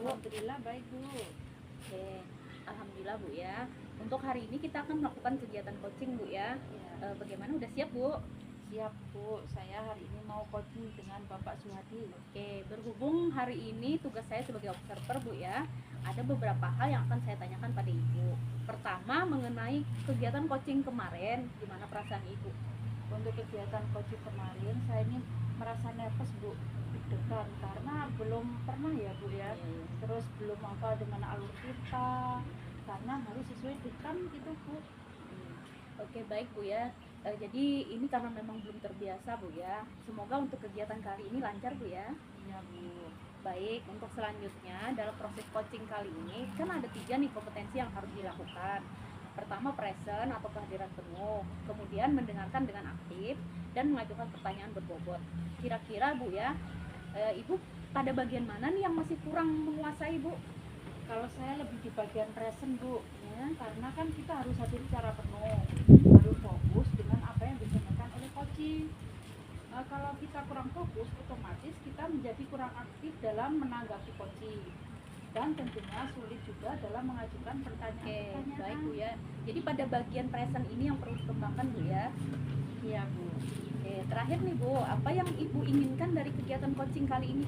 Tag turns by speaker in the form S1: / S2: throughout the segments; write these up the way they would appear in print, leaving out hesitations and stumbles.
S1: Alhamdulillah baik Bu.
S2: Oke, alhamdulillah Bu ya. Untuk hari ini kita akan melakukan kegiatan coaching Bu ya.
S1: Ya,
S2: Bagaimana udah siap Bu?
S1: siap Bu. Saya hari ini mau coaching dengan Bapak Suhadi.
S2: Oke, berhubung hari ini tugas saya sebagai observer Bu ya, ada beberapa hal yang akan saya tanyakan pada Ibu. Pertama, mengenai kegiatan coaching kemarin, gimana perasaan Ibu?
S1: Untuk kegiatan coaching kemarin saya ini merasa nervous Bu, deg-degan karena belum pernah ya Bu ya. Terus belum hafal dengan alur kita karena harus sesuai dikam gitu Bu.
S2: Oke, baik Bu ya. Jadi ini karena memang belum terbiasa Bu ya. Semoga untuk kegiatan kali ini lancar Bu ya.
S1: Iya Bu.
S2: Baik, untuk selanjutnya dalam proses coaching kali ini kan ada 3 nih kompetensi yang harus dilakukan. Pertama, present atau kehadiran penuh, kemudian mendengarkan dengan aktif, dan mengajukan pertanyaan berbobot. Kira-kira Bu ya, Ibu pada bagian mana nih yang masih kurang menguasai Bu?
S1: Kalau saya lebih di bagian present Bu,
S2: Ya,
S1: karena kan kita harus hadir secara penuh, harus fokus dengan apa yang disampaikan oleh coaching. Kalau kita kurang fokus, otomatis kita menjadi kurang aktif dalam menanggapi coaching dan tentunya sulit juga dalam mengajukan
S2: oke,
S1: pertanyaan-pertanyaan.
S2: baik Bu ya. Jadi pada bagian present ini yang perlu dikembangkan Bu ya.
S1: Iya Bu.
S2: Oke, terakhir nih Bu, apa yang Ibu inginkan dari kegiatan coaching kali ini?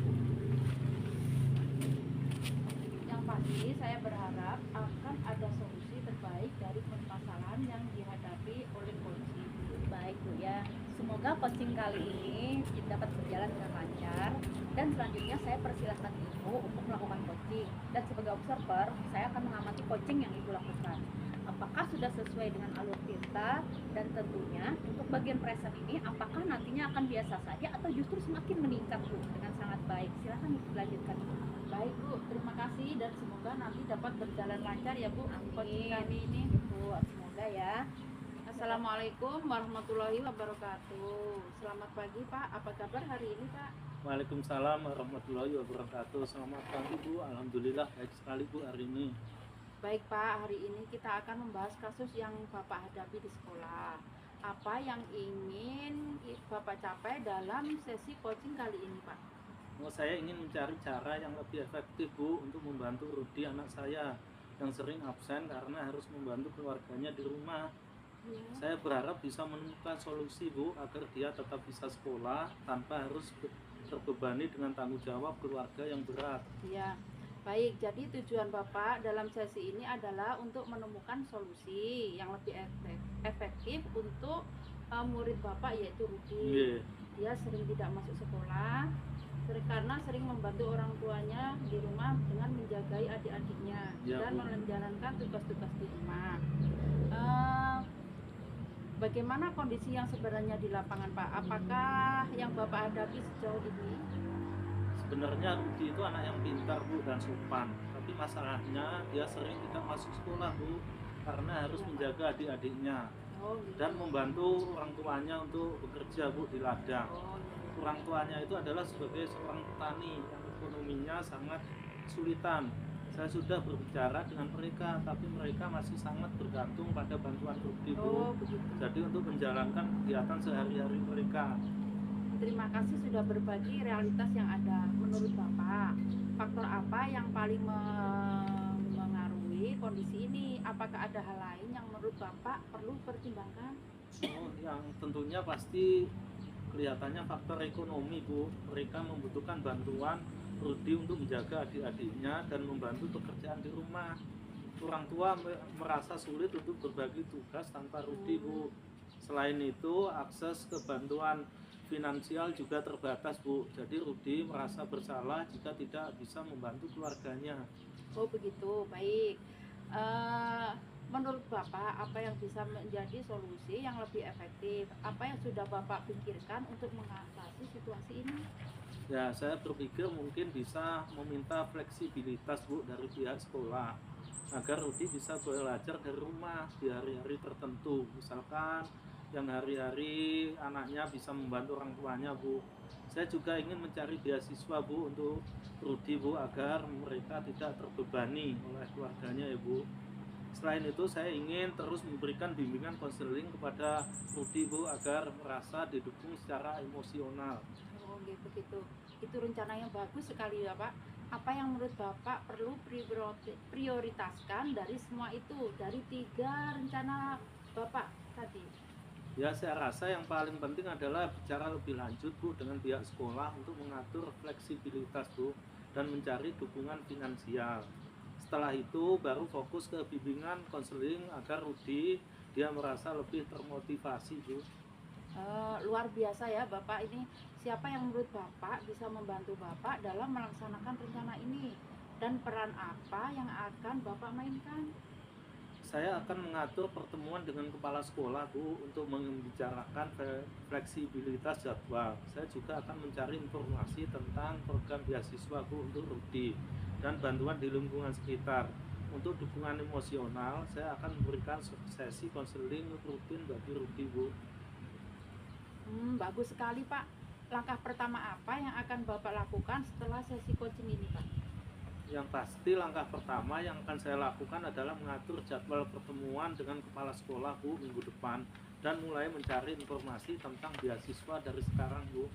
S1: Yang pasti saya berharap akan ada solusi terbaik dari permasalahan yang dihadapi oleh coaching.
S2: Baik Bu ya, semoga coaching kali ini dapat berjalan dengan lancar, dan selanjutnya saya persilahkan Ibu untuk melakukan coaching, dan sebagai observer saya akan mengamati coaching yang Ibu lakukan. Apakah sudah sesuai dengan alur cerita, dan tentunya untuk bagian present ini apakah nantinya akan biasa saja atau justru semakin meningkat Bu dengan sangat baik. Silahkan dilanjutkan Ibu.
S1: Baik Bu, terima kasih dan semoga nanti dapat berjalan lancar ya Bu coaching kami ini.
S2: Bu, semoga ya.
S1: Assalamualaikum warahmatullahi wabarakatuh. Selamat pagi Pak, apa kabar hari ini Pak?
S3: Waalaikumsalam warahmatullahi wabarakatuh. Selamat pagi Bu, alhamdulillah baik sekali Bu hari ini.
S1: Baik Pak, hari ini kita akan membahas kasus yang Bapak hadapi di sekolah. Apa yang ingin Bapak capai dalam sesi coaching kali ini Pak?
S3: Saya ingin mencari cara yang lebih efektif Bu untuk membantu Rudi anak saya yang sering absen karena harus membantu keluarganya di rumah.
S1: Ya.
S3: Saya berharap bisa menemukan solusi Bu agar dia tetap bisa sekolah tanpa harus terbebani dengan tanggung jawab keluarga yang berat.
S1: Ya, baik. Jadi tujuan Bapak dalam sesi ini adalah untuk menemukan solusi yang lebih efektif untuk murid Bapak yaitu Rudi. Dia sering tidak masuk sekolah karena sering membantu orang tuanya di rumah dengan menjagai adik-adiknya
S3: Ya,
S1: dan
S3: Bu.
S1: menjalankan tugas-tugas di rumah. Bagaimana kondisi yang sebenarnya di lapangan Pak? Apakah yang Bapak hadapi sejauh ini?
S3: Sebenarnya Rudi itu anak yang pintar Bu dan sopan, tapi masalahnya dia sering tidak masuk sekolah Bu karena harus menjaga adik-adiknya
S1: Oh, gitu.
S3: dan membantu orang tuanya untuk bekerja Bu di ladang.
S1: Oh, iya.
S3: Orang tuanya itu adalah sebagai seorang petani yang ekonominya sangat kesulitan. Saya sudah berbicara dengan mereka, tapi mereka masih sangat bergantung pada bantuan Rudi
S1: Oh,
S3: Bu.
S1: begitu.
S3: Jadi untuk menjalankan kegiatan sehari-hari mereka.
S1: Terima kasih sudah berbagi realitas yang ada. Menurut Bapak, faktor apa yang paling mengaruhi kondisi ini? Apakah ada hal lain yang menurut Bapak perlu pertimbangkan?
S3: Yang tentunya pasti kelihatannya faktor ekonomi Bu. Mereka membutuhkan bantuan Rudi untuk menjaga adik-adiknya dan membantu pekerjaan di rumah. Orang tua merasa sulit untuk berbagi tugas tanpa Rudi Bu. Selain itu akses ke bantuan finansial juga terbatas Bu. Jadi Rudi merasa bersalah jika tidak bisa membantu keluarganya.
S1: Oh, begitu. Baik. Menurut Bapak, apa yang bisa menjadi solusi yang lebih efektif? Apa yang sudah Bapak pikirkan untuk mengatasi situasi ini?
S3: Ya, saya berpikir mungkin bisa meminta fleksibilitas Bu dari pihak sekolah agar Rudi bisa belajar dari rumah di hari-hari tertentu. Misalkan yang hari-hari anaknya bisa membantu orang tuanya Bu. Saya juga ingin mencari beasiswa Bu untuk Rudi Bu agar mereka tidak terbebani oleh keluarganya ya Bu. Selain itu saya ingin terus memberikan bimbingan konseling kepada Rudi Bu agar merasa didukung secara emosional.
S1: Oh, begitu. Itu rencana yang bagus sekali ya Pak. apa yang menurut Bapak perlu prioritaskan dari semua itu, dari 3 rencana Bapak tadi?
S3: Ya, saya rasa yang paling penting adalah bicara lebih lanjut Bu dengan pihak sekolah untuk mengatur fleksibilitas Bu dan mencari dukungan finansial. Setelah itu baru fokus ke bimbingan konseling agar Rudi dia merasa lebih termotivasi Bu.
S1: Luar biasa ya Bapak ini. Siapa yang menurut Bapak bisa membantu Bapak dalam melaksanakan rencana ini? Dan peran apa yang akan Bapak mainkan?
S3: Saya akan mengatur pertemuan dengan kepala sekolah Bu untuk membicarakan fleksibilitas jadwal. Saya juga akan mencari informasi tentang program beasiswa Bu untuk Rudi dan bantuan di lingkungan sekitar. Untuk dukungan emosional, saya akan memberikan sesi konseling rutin bagi Rudi Bu.
S1: Bagus sekali Pak. Langkah pertama apa yang akan Bapak lakukan setelah sesi coaching ini Pak?
S3: Yang pasti langkah pertama yang akan saya lakukan adalah mengatur jadwal pertemuan dengan kepala sekolah Bu minggu depan dan mulai mencari informasi tentang beasiswa dari sekarang Bu.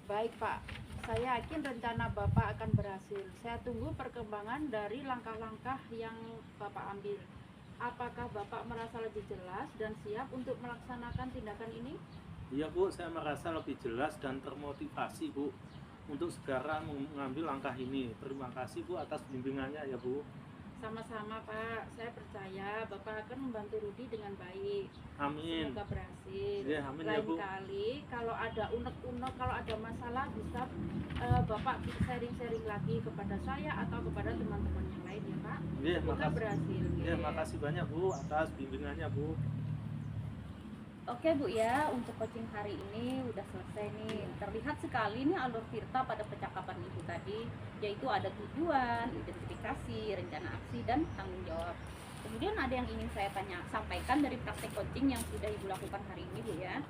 S1: Baik Pak, saya yakin rencana Bapak akan berhasil. Saya tunggu perkembangan dari langkah-langkah yang Bapak ambil. Apakah Bapak merasa lebih jelas dan siap untuk melaksanakan tindakan ini?
S3: Iya Bu, saya merasa lebih jelas dan termotivasi Bu untuk segera mengambil langkah ini. Terima kasih Bu atas bimbingannya ya Bu.
S1: Sama-sama Pak, saya percaya Bapak akan membantu Rudi dengan baik.
S3: Amin.
S1: Semoga berhasil.
S3: Ya, amin ya
S1: Lain
S3: Bu.
S1: kali kalau ada unek-unek, kalau ada masalah bisa Bapak sharing-sharing lagi kepada saya atau kepada teman-teman yang lain ya Pak.
S3: Ya,
S1: Semoga berhasil.
S3: Ya, makasih banyak Bu atas bimbingannya Bu.
S2: Oke Bu ya, untuk coaching hari ini udah selesai nih. Terlihat sekali nih alur Tirta pada percakapan Ibu tadi, yaitu ada tujuan, identifikasi, rencana aksi, dan tanggung jawab. Kemudian ada yang ingin saya sampaikan dari praktek coaching yang sudah Ibu lakukan hari ini Bu ya.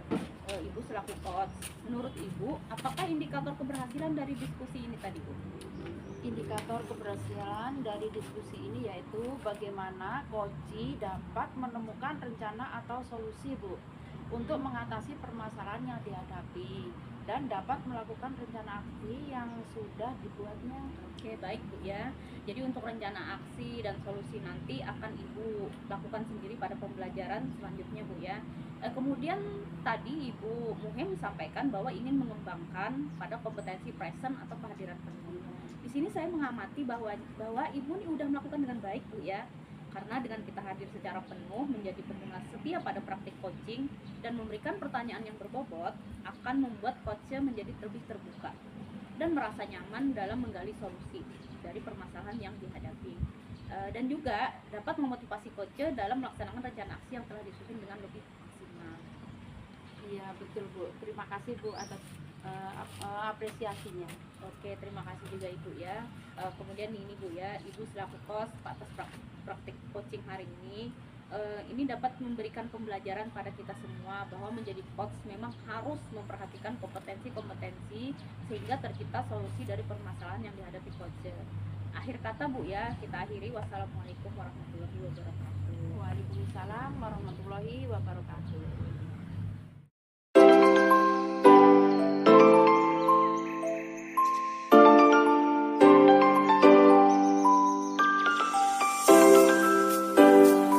S2: Ibu selaku coach, menurut Ibu, apakah indikator keberhasilan dari diskusi ini tadi Bu?
S1: Indikator keberhasilan dari diskusi ini yaitu bagaimana coach dapat menemukan rencana atau solusi Bu untuk mengatasi permasalahan yang dihadapi dan dapat melakukan rencana aksi yang sudah dibuatnya.
S2: Oke, baik Bu ya. Jadi untuk rencana aksi dan solusi nanti akan Ibu lakukan sendiri pada pembelajaran selanjutnya Bu ya. Kemudian tadi Ibu Muhem sampaikan bahwa ingin mengembangkan pada kompetensi present atau kehadiran penuh. Di sini saya mengamati bahwa Ibu ini udah melakukan dengan baik Bu ya. Karena dengan kita hadir secara penuh menjadi pendengar setia pada praktik coaching dan memberikan pertanyaan yang berbobot akan membuat coachnya menjadi lebih terbuka dan merasa nyaman dalam menggali solusi dari permasalahan yang dihadapi, dan juga dapat memotivasi coachnya dalam melaksanakan rencana aksi yang telah disusun dengan lebih maksimal.
S1: Iya betul Bu, terima kasih Bu atas apresiasinya.
S2: Oke, terima kasih juga Ibu ya. Kemudian ini Bu ya, Ibu selaku coach atas praktik coaching hari ini dapat memberikan pembelajaran pada kita semua bahwa menjadi coach memang harus memperhatikan kompetensi-kompetensi sehingga tercipta solusi dari permasalahan yang dihadapi coach. Akhir kata Bu ya, kita akhiri. Wassalamualaikum warahmatullahi wabarakatuh.
S1: Waalaikumsalam warahmatullahi wabarakatuh.